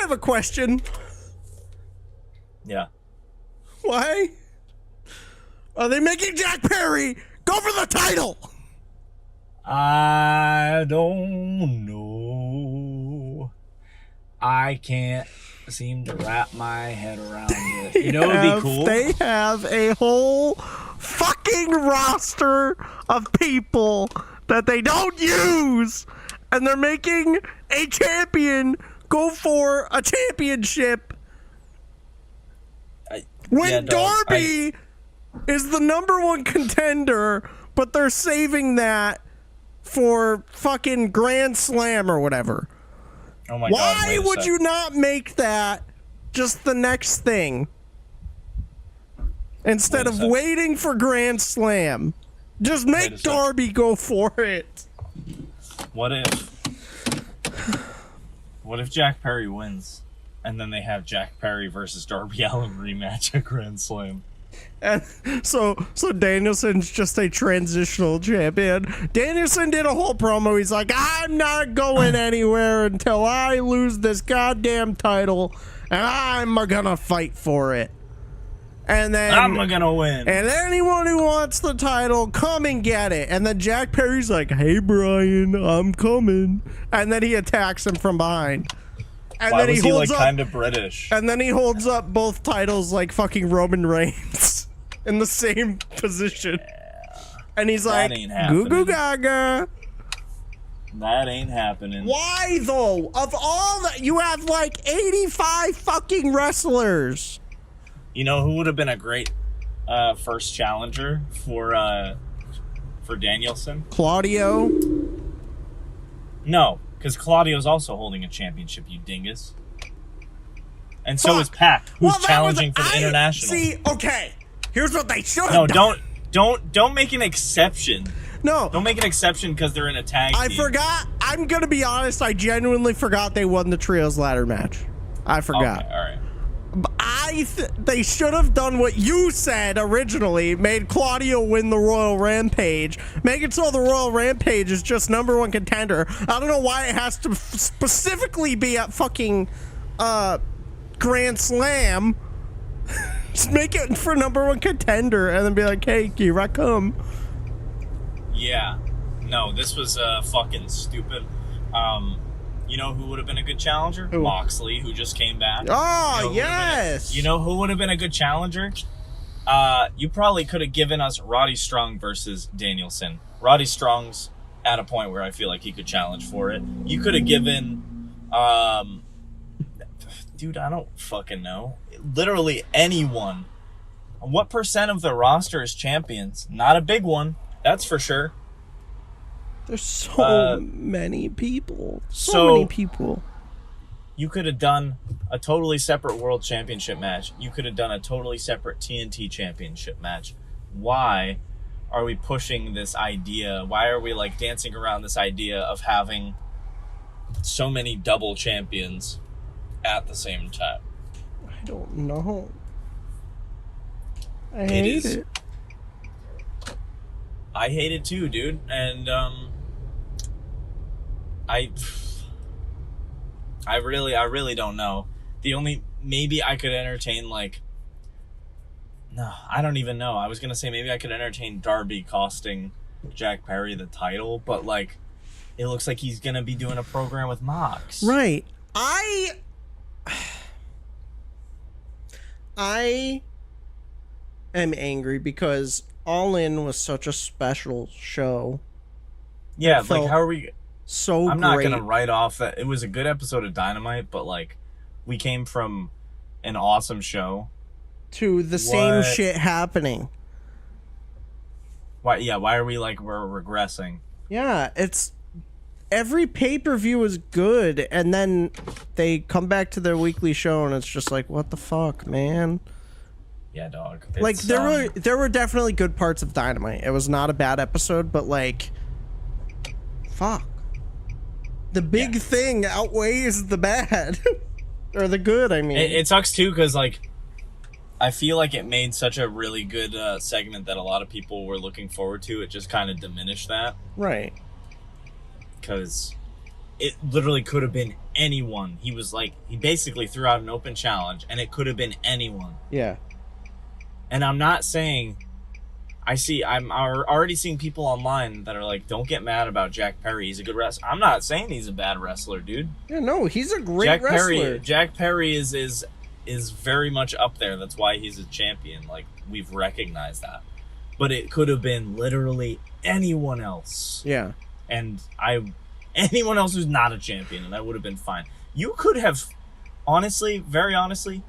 have a question. Yeah. Why are they making Jack Perry go for the title? I don't know. I can't seem to wrap my head around it. You know what would be cool? They have a whole fucking roster of people that they don't use, and they're making a champion go for a championship when Darby is the number one contender, but they're saving that for fucking Grand Slam or whatever. Oh my God! Why would you not make that just the next thing instead of waiting for Grand Slam? Just make Darby go for it. What if Jack Perry wins, and then they have Jack Perry versus Darby Allin rematch at Grand Slam? And so Danielson's just a transitional champion. Danielson did a whole promo. He's like, I'm not going anywhere until I lose this goddamn title, and I'm gonna fight for it. And then I'm gonna win. And anyone who wants the title, come and get it. And then Jack Perry's like, hey, Brian, I'm coming. And then he attacks him from behind. And Why then was he he holds like up, kind of British? And then he holds up both titles like fucking Roman Reigns in the same position. Yeah. And he's like, goo goo gaga. That ain't happening. Why though? Of all that, you have like 85 fucking wrestlers. You know who would have been a great first challenger for Danielson? Claudio? No, because Claudio's also holding a championship, you dingus. And so is Pac, who's challenging for the international. See, okay, here's what they should have done. No, don't make an exception. No. Don't make an exception because they're in a tag team. I forgot. I'm going to be honest. I genuinely forgot they won the Trios ladder match. I forgot. Okay, all right. They should have done what you said originally, made Claudio win the Royal Rampage, make it so the Royal Rampage is just number one contender. I don't know why it has to specifically be at fucking Grand Slam. Just make it for number one contender and then be like, hey, here I come. Yeah. No, this was fucking stupid. You know who would have been a good challenger? Who? Moxley, who just came back. Oh, yes. You know who would have been a good challenger? You probably could have given us Roddy Strong versus Danielson. Roddy Strong's at a point where I feel like he could challenge for it. You could have given, dude, I don't fucking know. Literally anyone. What percent of the roster is champions? Not a big one, that's for sure. There's so many people. So many people. You could have done a totally separate World Championship match. You could have done a totally separate TNT Championship match. Why are we pushing this idea? Why are we like dancing around this idea of having so many double champions at the same time? I don't know. I hate it. I hate it too, dude. And I really don't know. The only, maybe I could entertain like, no, I don't even know. I was going to say maybe I could entertain Darby costing Jack Perry the title, but like, it looks like he's going to be doing a program with Mox. Right. I am angry because All In was such a special show. Yeah, like how are we... So I'm not going to write off that. It was a good episode of Dynamite, but like, we came from an awesome show to the same shit happening. Why are we like, we're regressing? Yeah, it's... Every pay-per-view is good, and then they come back to their weekly show, and it's just like, what the fuck, man? Yeah, dog. Like, there were definitely good parts of Dynamite. It was not a bad episode, but like, fuck. The big thing outweighs the bad. Or the good, I mean. It sucks, too, because, like, I feel like it made such a really good segment that a lot of people were looking forward to. It just kind of diminished that. Right. Because it literally could have been anyone. He basically threw out an open challenge, and it could have been anyone. Yeah. And I'm not saying, I'm already seeing people online that are like, don't get mad about Jack Perry. He's a good wrestler. I'm not saying he's a bad wrestler, dude. Yeah, no, he's a great wrestler. Jack Perry is very much up there. That's why he's a champion. Like, we've recognized that. But it could have been literally anyone else. Yeah. And anyone else who's not a champion, and that would have been fine. You could have, honestly, very honestly,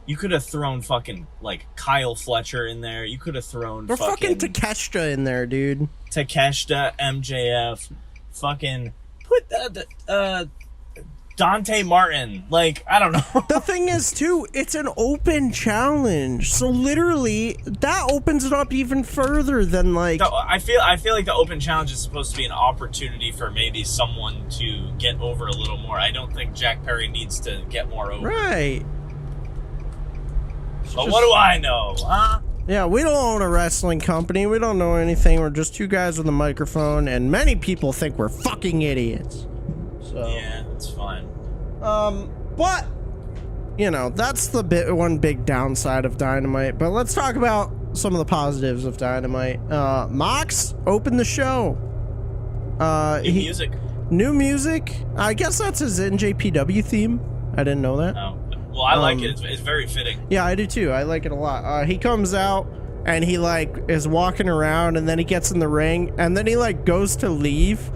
you could have thrown fucking, like, Kyle Fletcher in there. You could have thrown fucking Takeshita in there, dude. Takeshita, MJF, fucking put Dante Martin. Like, I don't know. The thing is, too, it's an open challenge. So, literally, that opens it up even further than, like... I feel like the open challenge is supposed to be an opportunity for maybe someone to get over a little more. I don't think Jack Perry needs to get more over. Right. But what do I know, huh? Yeah, we don't own a wrestling company. We don't know anything. We're just two guys with a microphone, and many people think we're fucking idiots. So yeah, it's fine. But you know, that's the one big downside of Dynamite. But let's talk about some of the positives of Dynamite. Mox opened the show. New music. I guess that's his NJPW theme. I didn't know that. Oh. Well, I like it. It's very fitting. Yeah, I do too. I like it a lot. He comes out and he like is walking around, and then he gets in the ring, and then he like goes to leave,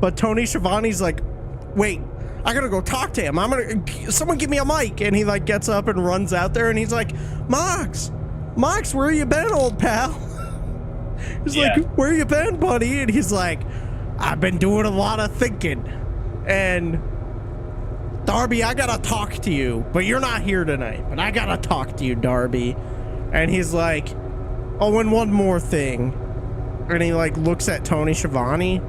but Tony Schiavone's like, "Wait, I gotta go talk to him. Someone give me a mic." And he like gets up and runs out there, and he's like, Mox, where you been, old pal?" He's like, "Where you been, buddy?" And he's like, "I've been doing a lot of thinking, and Darby, I gotta talk to you, but you're not here tonight, but I gotta talk to you, Darby." And he's like, "Oh, and one more thing." And he like looks at Tony Schiavone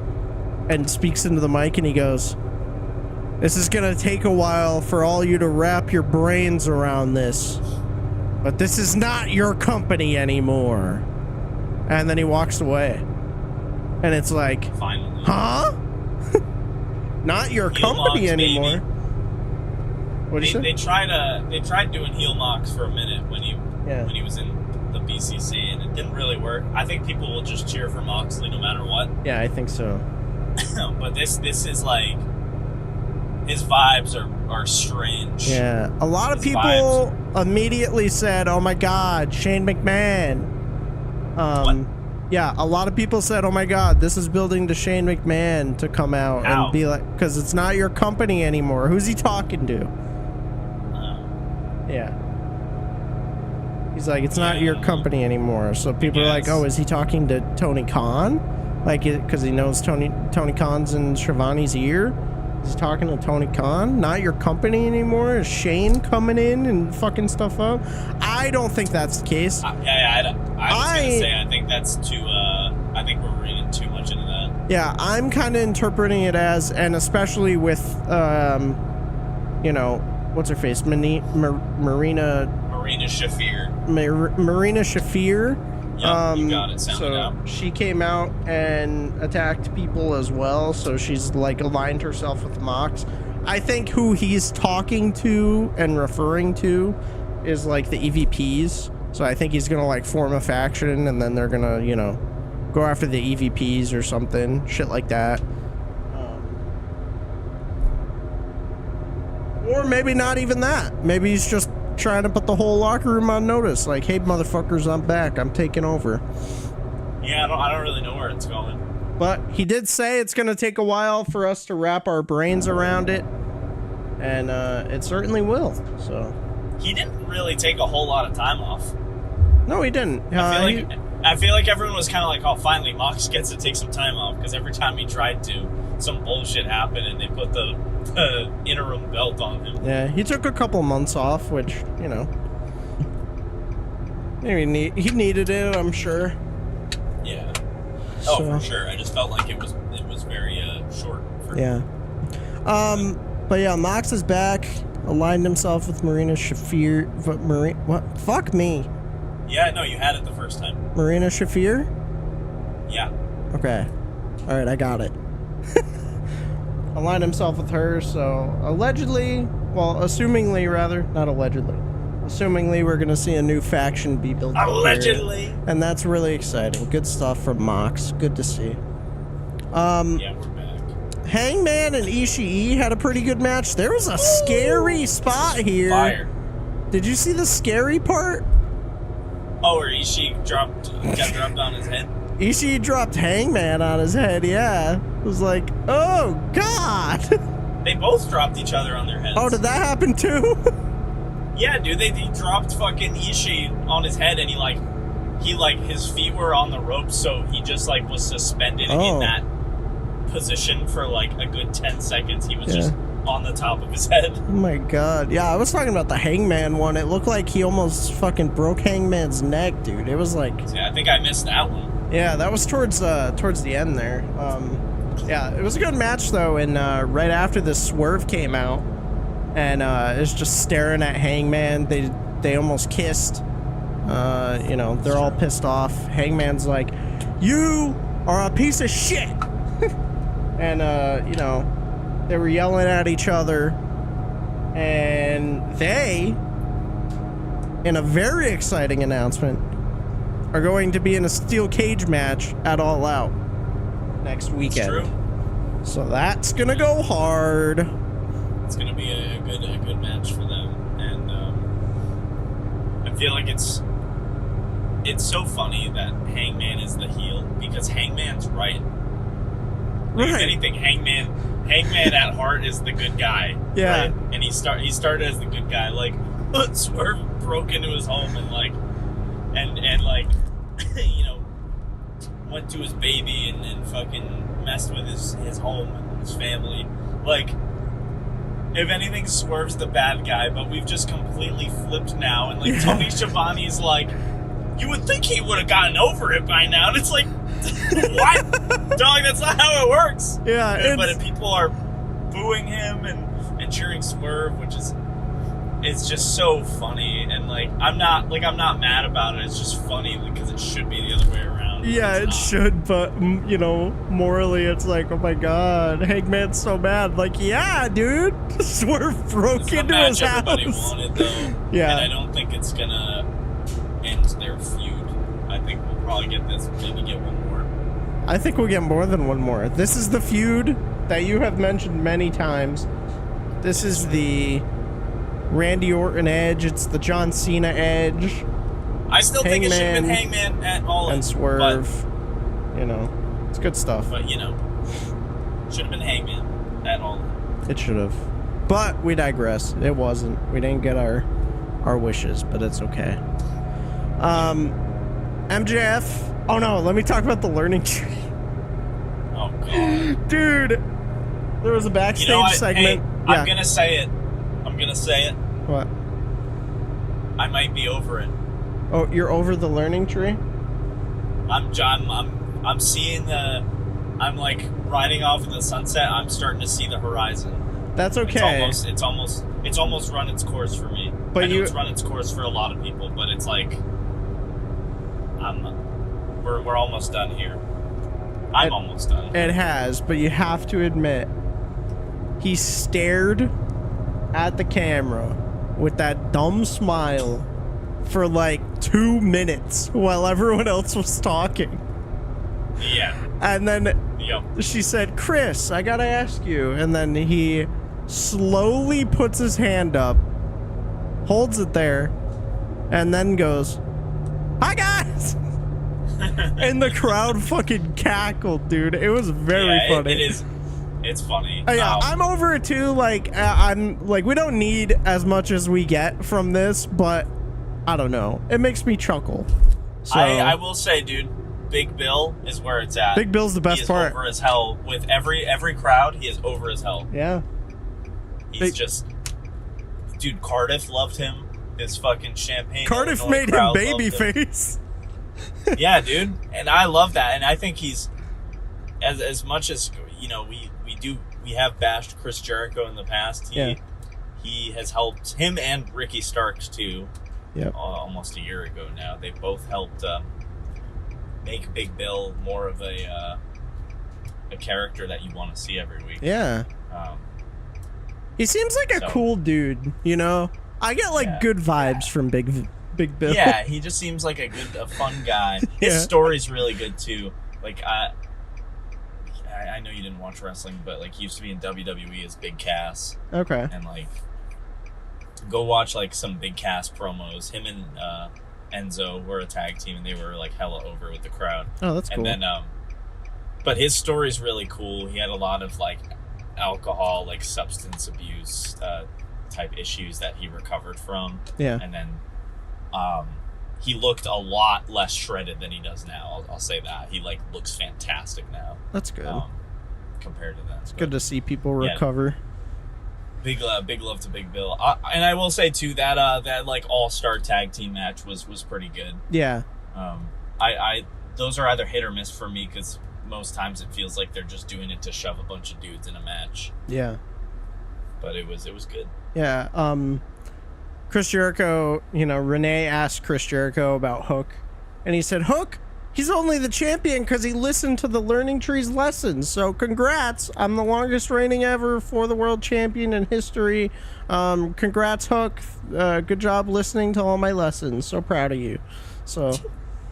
and speaks into the mic, and he goes, "This is gonna take a while for all you to wrap your brains around this, but this is not your company anymore." And then he walks away. And it's like, finally. Huh? Not your company anymore. Baby. They tried doing heel mocks for a minute when he was in the BCC, and it didn't really work. I think people will just cheer for Moxley no matter what. Yeah, I think so. But this is like, his vibes are strange. Yeah, a lot of people immediately said, "Oh my God, Shane McMahon." What? Yeah, a lot of people said, "Oh my God, this is building to Shane McMahon to come out and be like, because it's not your company anymore." Who's he talking to? Yeah. He's like, "It's not your company anymore." So people are like, "Oh, is he talking to Tony Khan? Like, because he knows Tony Khan's in Schiavone's ear? Is he talking to Tony Khan? Not your company anymore? Is Shane coming in and fucking stuff up?" I don't think that's the case. I was gonna say, I think that's too. I think we're reading too much into that. Yeah, I'm kind of interpreting it as, and especially with, you know, what's her face? Marina Shafir. Marina Shafir. Yep, you got it. Sound it out. She came out and attacked people as well, so she's like aligned herself with Mox. I think who he's talking to and referring to is like the EVPs. So I think he's gonna like form a faction, and then they're gonna, you know, go after the EVPs or something, shit like that. Or maybe not even that. Maybe he's just trying to put the whole locker room on notice. Like, "Hey, motherfuckers, I'm back. I'm taking over." Yeah, I don't really know where it's going. But he did say it's going to take a while for us to wrap our brains around it. And it certainly will. So he didn't really take a whole lot of time off. No, he didn't. I feel like everyone was kind of like, "Oh, finally, Mox gets to take some time off," because every time he tried to, some bullshit happened, and they put the interim belt on him. Yeah, he took a couple months off, which, you know, maybe he needed it, I'm sure. Yeah. Oh, for sure. I just felt like it was very short. Yeah. But yeah, Mox is back. Aligned himself with Marina Shafir. What? Fuck me. Yeah, no, you had it the first time. Marina Shafir? Yeah. Okay. All right, I got it. align himself with her. So allegedly, well, assumingly rather, not allegedly, assumingly we're gonna see a new faction be built. Allegedly. And that's really exciting. Good stuff from Mox. Good to see. Yeah, we're back. Hangman and Ishii had a pretty good match. There was a scary spot here. Fire. Did you see the scary part? Oh, where Ishii got dropped on his head? Ishii dropped Hangman on his head, yeah. It was like, oh, God. They both dropped each other on their heads. Oh, did that happen too? Yeah, dude, he dropped fucking Ishii on his head, and his feet were on the ropes, so he just, like, was suspended in that position for, like, a good 10 seconds. He was just on the top of his head. Oh my God. Yeah, I was talking about the Hangman one. It looked like he almost fucking broke Hangman's neck, dude. It was like... Yeah, I think I missed that one. Yeah, that was towards the end there. Yeah, it was a good match, though, and right after this, Swerve came out, and is just staring at Hangman. They almost kissed. You know, they're all pissed off. Hangman's like, you are a piece of shit! And, you know, they were yelling at each other, and they, in a very exciting announcement, are going to be in a steel cage match at All Out next weekend. True. So that's gonna go hard. It's gonna be a good match for them, and I feel like it's so funny that Hangman is the heel, because Hangman's right. Like, if anything, Hangman at heart is the good guy. Yeah. Right? And he started as the good guy. Like, Swerve broke into his home and like you know, went to his baby and fucking messed with his home and his family. Like, if anything, Swerve's the bad guy, but we've just completely flipped now. And like, Tony Schiavone's like, you would think he would have gotten over it by now. And it's like, what? Dog, that's not how it works. Yeah. But if people are booing him and cheering Swerve, which is, it's just so funny. And like, I'm not mad about it. It's just funny because it should be the other way around. Yeah, it should, but, you know, morally it's like, oh my God, Hangman's so mad. Like, yeah, dude, Swerve broke into his house. Everybody wanted, though. Yeah. And I don't think it's gonna end their feud. I think we'll probably get this, maybe get one more. I think we'll get more than one more. This is the feud that you have mentioned many times. This is the Randy Orton Edge. It's the John Cena Edge. I still think it should have been Hangman at All In. And Swerve. You know, it's good stuff. But, you know, should have been Hangman at All In. It should have. But we digress. It wasn't. We didn't get our wishes, but it's okay. MJF. Oh no, let me talk about the learning tree. Oh God. Dude, there was a backstage segment. Hey, I'm gonna say it. What? I might be over it. Oh, you're over the learning tree? I'm seeing the, I'm like riding off in the sunset. I'm starting to see the horizon. That's okay. It's almost run its course for me. But I know it's run its course for a lot of people, but it's like, we're almost done here. I'm almost done. It has, but you have to admit, he stared at the camera with that dumb smile for like 2 minutes while everyone else was talking. Yeah. And then she said, Chris, I gotta ask you. And then he slowly puts his hand up, holds it there, and then goes, hi guys! And the crowd fucking cackled, dude. It was very funny. It is. It's funny. Yeah, I'm over it too. Like, I'm like, we don't need as much as we get from this, but I don't know. It makes me chuckle. So, I will say, dude, Big Bill is where it's at. Big Bill's the best part. He is over as hell. With every crowd, he is over as hell. Yeah. He's just... Dude, Cardiff loved him. His fucking champagne. Cardiff made him babyface. Yeah, dude. And I love that. And I think he's... As much as, you know, we have bashed Chris Jericho in the past. He has helped him and Ricky Starks too. Yep. Almost a year ago now. They both helped make Big Bill more of a character that you want to see every week. Yeah. He seems like a cool dude, you know? I get like good vibes from Big Bill. Yeah, he just seems like a fun guy. His story's really good too. Like I know you didn't watch wrestling, but like he used to be in WWE as Big Cass. Okay. And like go watch like some Big Cass promos. Him and Enzo were a tag team and they were like hella over with the crowd. Oh, that's cool. And then but his story's really cool. He had a lot of like alcohol, like substance abuse type issues that he recovered from. Yeah. And then he looked a lot less shredded than he does now. I'll say that. He like looks fantastic now. That's good. Compared to that. It's good to see people recover. Big love to Big Bill. And I will say too that like all-star tag team match was pretty good. Yeah. I those are either hit or miss for me because most times it feels like they're just doing it to shove a bunch of dudes in a match. Yeah. But it was good. Yeah. Chris Jericho, Renee asked Chris Jericho about Hook, and he said, Hook, he's only the champion because he listened to the Learning Tree's lessons. So congrats. I'm the longest reigning ever for the world champion in history. Congrats, Hook. Good job listening to all my lessons. So proud of you. So a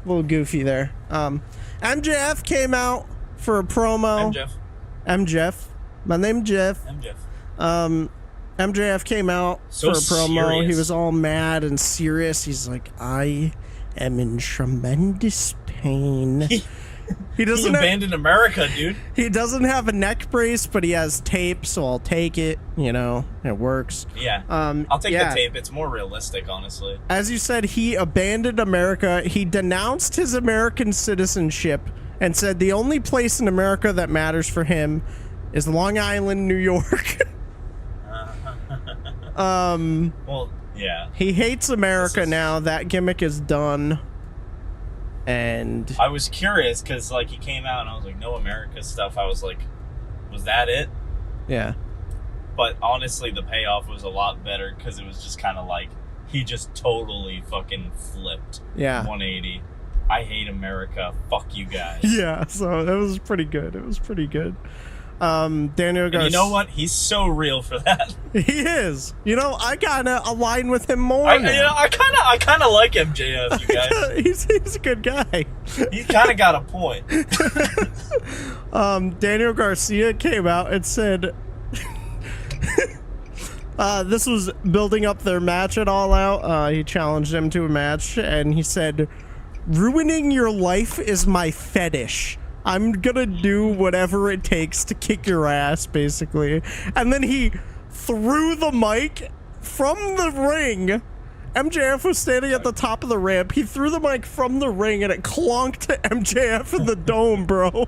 little goofy there. MJF came out for a promo. MJF. My name's Jeff. MJF came out for a promo. Serious. He was all mad and serious. He's like, I am in tremendous pain. He doesn't abandoned America, dude. He doesn't have a neck brace, but he has tape, so I'll take it. It works. Yeah. I'll take the tape. It's more realistic, honestly. As you said, he abandoned America. He denounced his American citizenship and said the only place in America that matters for him is Long Island, New York. Well, yeah. He hates America now. That gimmick is done. And I was curious because like he came out and I was like, no America stuff. I was like, was that it? Yeah. But honestly, the payoff was a lot better because it was just kind of like he just totally fucking flipped. Yeah. 180. I hate America. Fuck you guys. Yeah. So it was pretty good. Daniel Garcia. You know what? He's so real for that. He is. I kind of align with him more now. I kind of like MJF, you guys. he's a good guy. He kind of got a point. Daniel Garcia came out and said this was building up their match at All Out. He challenged them to a match, and he said, ruining your life is my fetish. I'm gonna do whatever it takes to kick your ass, basically. And then he threw the mic from the ring. MJF was standing at the top of the ramp. He threw the mic from the ring and it clonked to MJF in the dome, bro.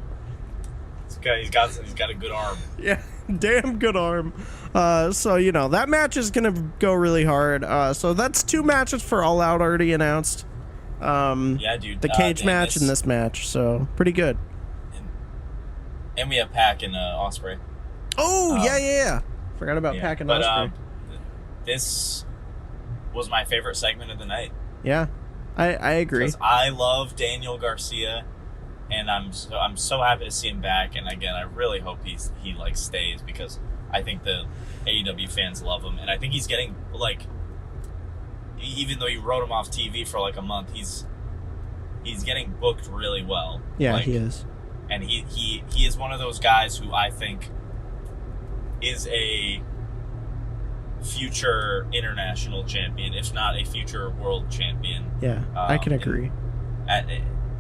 This guy, he's got a good arm. Yeah, damn good arm. So, that match is gonna go really hard. So that's 2 matches for All Out already announced. Yeah, dude. The cage match and this match, so pretty good. And we have Pac and Ospreay. Oh, yeah. Forgot about Pac and Ospreay. This was my favorite segment of the night. Yeah, I agree. Because I love Daniel Garcia, and I'm so happy to see him back. And again, I really hope he stays because I think the AEW fans love him, and I think he's getting even though you wrote him off TV for like a month, he's getting booked really well. Yeah, he is. And he is one of those guys who I think is a future international champion, if not a future world champion. Yeah, I can agree. At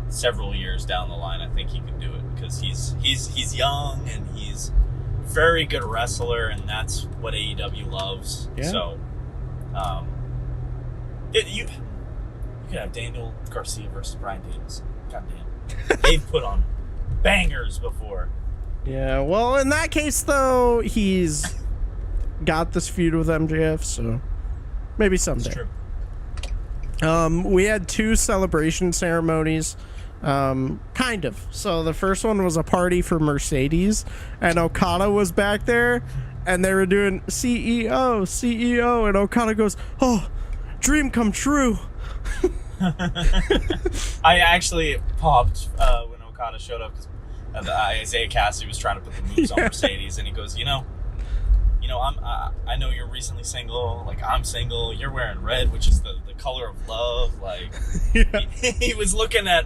several years down the line, I think he can do it because he's young and he's a very good wrestler, and that's what AEW loves. Yeah. So, you could have Daniel Garcia versus Bryan Danielson. Goddamn, they've put on bangers before. Yeah, well, in that case, though, he's got this feud with MJF, so maybe someday. That's true. We had 2 celebration ceremonies, kind of. So the first one was a party for Mercedes, and Okada was back there, and they were doing CEO, and Okada goes, "Oh, dream come true." I actually popped when Okada showed up because Isaiah Cassidy was trying to put the moves on Mercedes, and he goes, I know you're recently single. Like, I'm single. You're wearing red, which is the color of love. Like, Yeah. he was looking at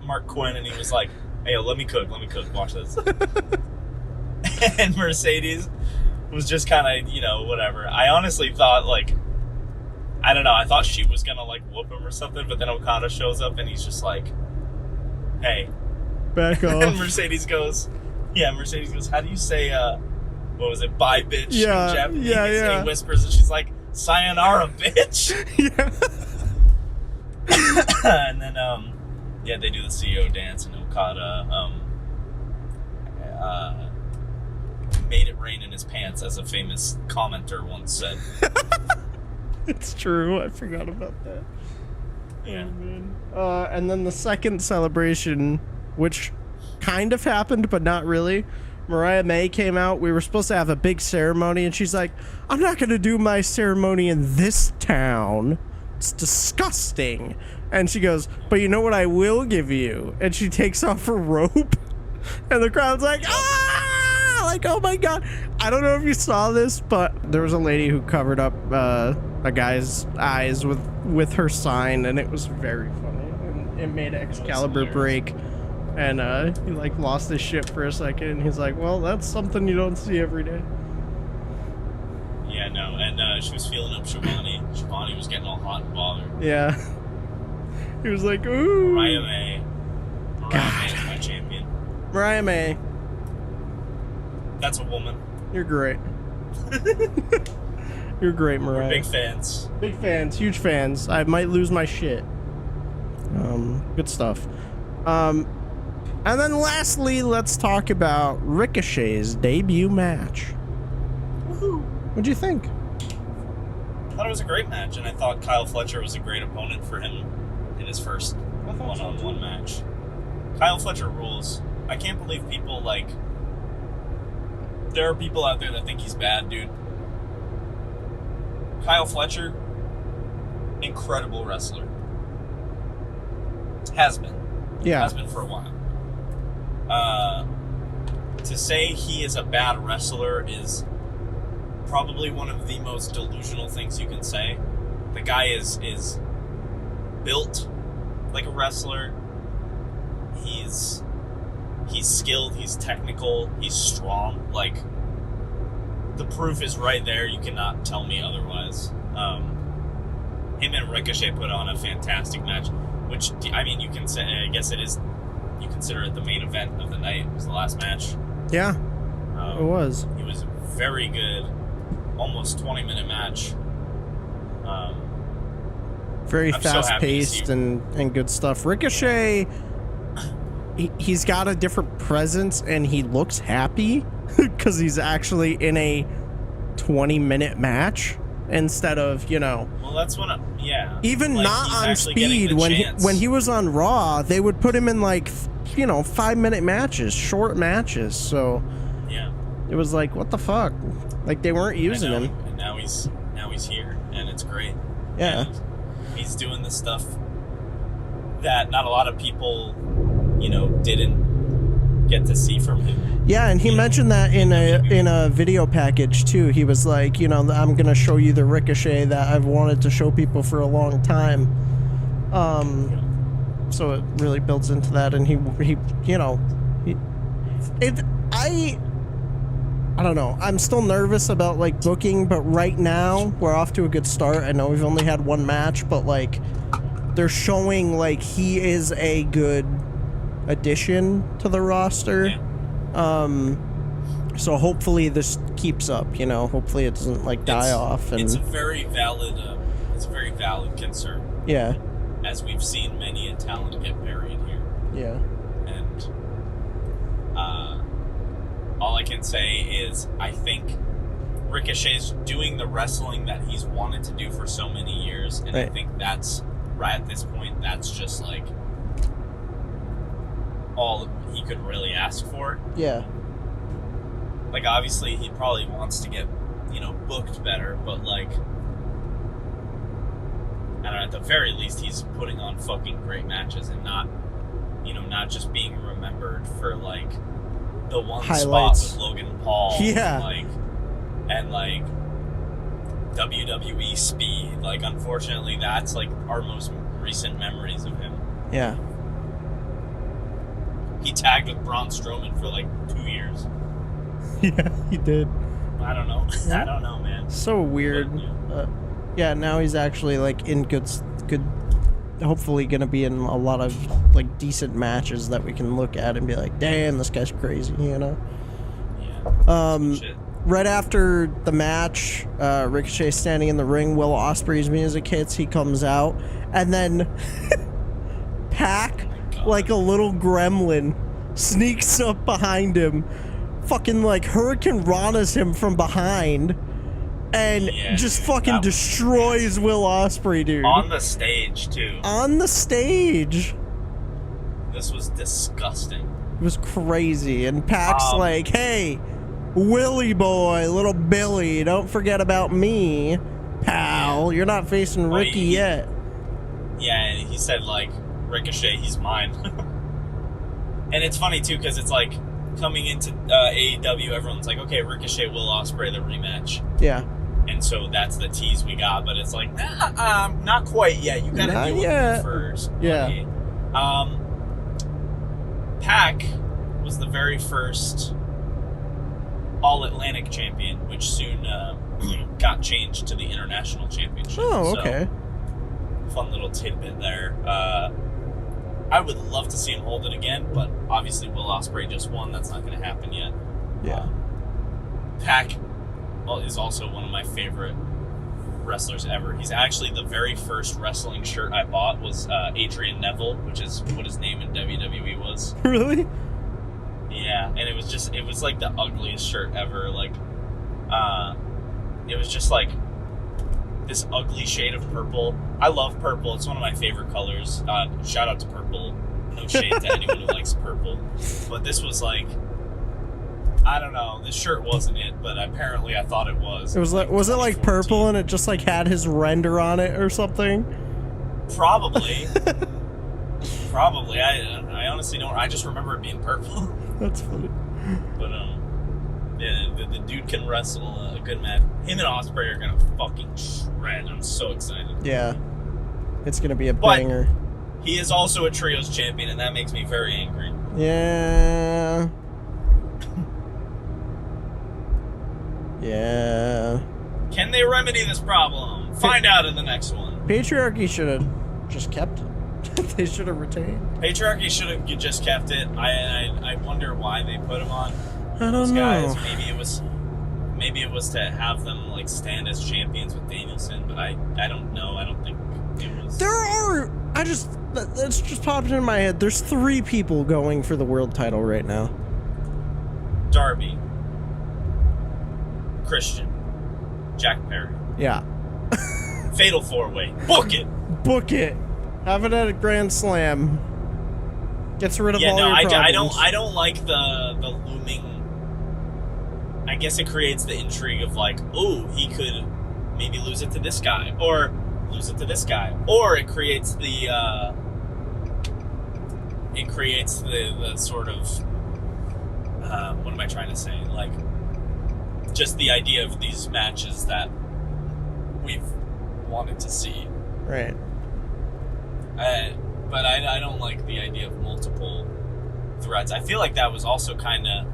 Mark Quinn, and he was like, "Hey, let me cook. Watch this." And Mercedes was just kind of, whatever. I honestly thought, like, I don't know. I thought she was gonna like whoop him or something, but then Okada shows up and he's just like, "Hey." Back off. And Mercedes goes, "How do you say, what was it, bye, bitch?" Yeah, in Japanese? yeah. And he whispers, and she's like, "Sayonara, bitch." Yeah. And then, they do the CEO dance, and Okada, made it rain in his pants, as a famous commenter once said. It's true. I forgot about that. Yeah. Oh, man. And then the second celebration, which kind of happened, but not really. Mariah May came out. We were supposed to have a big ceremony, and she's like, "I'm not going to do my ceremony in this town. It's disgusting." And she goes, "But you know what I will give you?" And she takes off her rope, and the crowd's like, "Ah!" Like, oh my God. I don't know if you saw this, but there was a lady who covered up a guy's eyes with her sign, and it was very funny. And it made Excalibur break. And he like lost his shit for a second, and he's like, "Well, that's something you don't see every day." Yeah, no, and she was feeling up Shivani. Shivani was getting all hot and bothered. Yeah. He was like, "Ooh." Mariah May is my champion. Mariah May, That's a woman. you're great. You're great, Mariah. We're big fans. Big fans, huge fans. I might lose my shit. Good stuff. And then lastly, let's talk about Ricochet's debut match. Woohoo! What'd you think? I thought it was a great match, and I thought Kyle Fletcher was a great opponent for him in his first one-on-one match. Kyle Fletcher rules. I can't believe people, like... There are people out there that think he's bad, dude. Kyle Fletcher, incredible wrestler. Has been. Yeah. Has been for a while. To say he is a bad wrestler is probably one of the most delusional things you can say. The guy is built like a wrestler. He's skilled, he's technical, he's strong. Like, the proof is right there. You cannot tell me otherwise. Him and Ricochet put on a fantastic match, which, I mean, you can say, I guess it is, you consider it the main event of the night. It was the last match. Yeah, it was. It was very good. Almost 20-minute match. Very I'm so fast-paced and good stuff. Ricochet, he's got a different presence, and he looks happy because he's actually in a 20-minute match instead of, Well, that's when even like, not he's on actually getting speed. the When he was on Raw, they would put him in like 5-minute matches, short matches. So yeah, it was like, what the fuck? Like, they weren't using him. And now he's here, and it's great. Yeah. And he's doing the stuff that not a lot of people, didn't get to see from him. Yeah, and he mentioned that in a video package too. He was like, I'm gonna show you the Ricochet that I've wanted to show people for a long time. So it really builds into that, and I don't know. I'm still nervous about like booking, but right now we're off to a good start. I know we've only had one match, but like they're showing like he is a good addition to the roster. Yeah. So hopefully this keeps up, hopefully it doesn't like die off. And it's a very valid concern. Yeah. As we've seen many a talent get buried here. Yeah. And all I can say is I think Ricochet's doing the wrestling that he's wanted to do for so many years, and right. I think that's right at this point, that's just like all he could really ask for. Yeah. Like, obviously he probably wants to get, booked better, but like, I don't know, at the very least he's putting on fucking great matches and not just being remembered for like the one highlights. spot with Logan Paul. Yeah. Like, and like WWE speed. Like, unfortunately, that's like our most recent memories of him. Yeah. He tagged with Braun Strowman for like 2 years. Yeah, he did. I don't know. I don't know, man. So weird. But, yeah, now he's actually like in good. Hopefully, gonna be in a lot of like decent matches that we can look at and be like, "Damn, this guy's crazy," you know. Yeah. Shit. Right after the match, Ricochet standing in the ring. Will Ospreay's music hits. He comes out, and then Pac, like a little gremlin, sneaks up behind him. Fucking like Hurricane Rana's him from behind, and just fucking destroys Will Ospreay, dude. On the stage too. On the stage. This was disgusting. It was crazy, and Pac's like, "Hey, Willie boy, little Billy, don't forget about me, pal. You're not facing Ricky yet." Yeah, and he said like, "Ricochet, he's mine." And it's funny too because it's like, coming into AEW, everyone's like, okay, Ricochet, Will Ospreay, the rematch. Yeah. And so that's the tease we got, but it's like, not quite yet. You gotta deal with me first. Yeah. Okay. Pac was the very first All-Atlantic champion, which soon got changed to the International Championship. Oh, okay. So, fun little tidbit there. I would love to see him hold it again, but obviously Will Ospreay just won. That's not going to happen yet. Yeah. Pac is also one of my favorite wrestlers ever. He's actually the very first wrestling shirt I bought was Adrian Neville, which is what his name in WWE was. Really? Yeah, and it was like the ugliest shirt ever. Like, it was just like this ugly shade of purple. I love purple. It's one of my favorite colors. Shout out to purple. No shade to anyone who likes purple. But this was like, I don't know. This shirt wasn't it, but apparently I thought it was. It was like, was it like purple and it just like had his render on it or something? Probably. Probably. I honestly don't. I just remember it being purple. That's funny. But yeah, the dude can wrestle a good match. Him and Ospreay are gonna fucking shred. I'm so excited. Yeah, it's gonna be a banger. He is also a trios champion, and that makes me very angry. Yeah. Yeah. Can they remedy this problem? Find out in the next one. Patriarchy should have just kept it. They should have retained. Patriarchy should have just kept it. I wonder why they put him on. I don't know. Guys. Maybe it was to have them like stand as champions with Danielson, but I don't know. I don't think it was. That's just popped into my head. There's 3 people going for the world title right now. Darby, Christian, Jack Perry. Yeah. Fatal 4-way. Book it. Book it. Have it at a Grand Slam. Gets rid of all your problems. I don't like the looming. I guess it creates the intrigue of like, oh, he could maybe lose it to this guy, or lose it to this guy, or it creates the sort of what am I trying to say? Like, just the idea of these matches that we've wanted to see. Right. But I don't like the idea of multiple threats. I feel like that was also kind of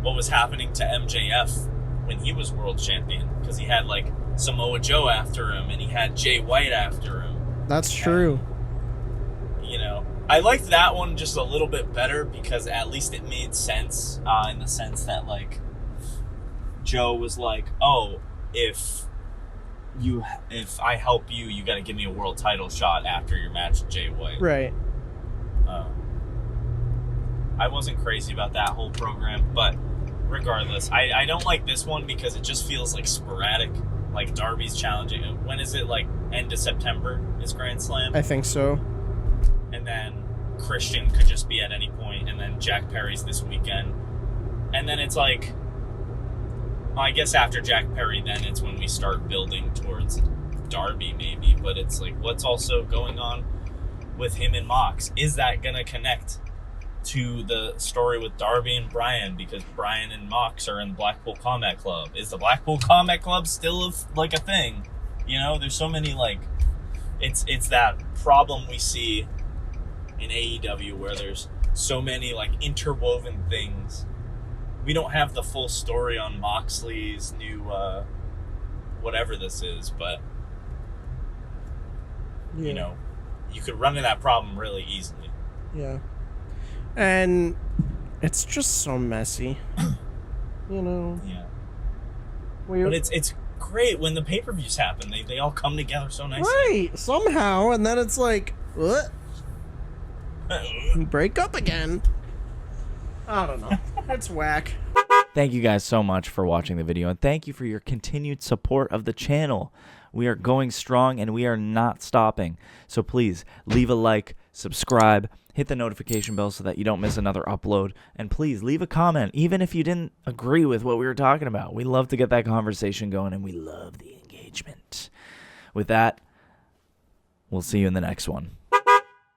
what was happening to MJF when he was world champion, because he had like Samoa Joe after him and he had Jay White after him. That's true. And, you know, I liked that one just a little bit better because at least it made sense in the sense that like Joe was like, oh, if I help you, you got to give me a world title shot after your match with Jay White. Right. I wasn't crazy about that whole program, but regardless, I don't like this one because it just feels like sporadic. Like Darby's challenging. When is it? Like end of September is Grand Slam? I think so. And then Christian could just be at any point, and then Jack Perry's this weekend. And then it's like, well, I guess after Jack Perry, then it's when we start building towards Darby, maybe. But it's like, what's also going on with him and Mox? Is that going to connect to the story with Darby and Bryan, because Bryan and Mox are in Blackpool Combat Club. Is the Blackpool Combat Club still like a thing? You know, there's so many, like, it's that problem we see in AEW where there's so many, like, interwoven things. We don't have the full story on Moxley's new whatever this is, but you know, you could run into that problem really easily. Yeah. And it's just so messy. You know. Yeah. But it's great when the pay-per-views happen. They all come together so nicely. Right. Somehow, and then it's like, what? Break up again. I don't know. It's whack. Thank you guys so much for watching the video, and thank you for your continued support of the channel. We are going strong, and we are not stopping. So please, leave a like, subscribe, hit the notification bell so that you don't miss another upload, and please leave a comment, even if you didn't agree with what we were talking about. We love to get that conversation going, and we love the engagement. With that, we'll see you in the next one.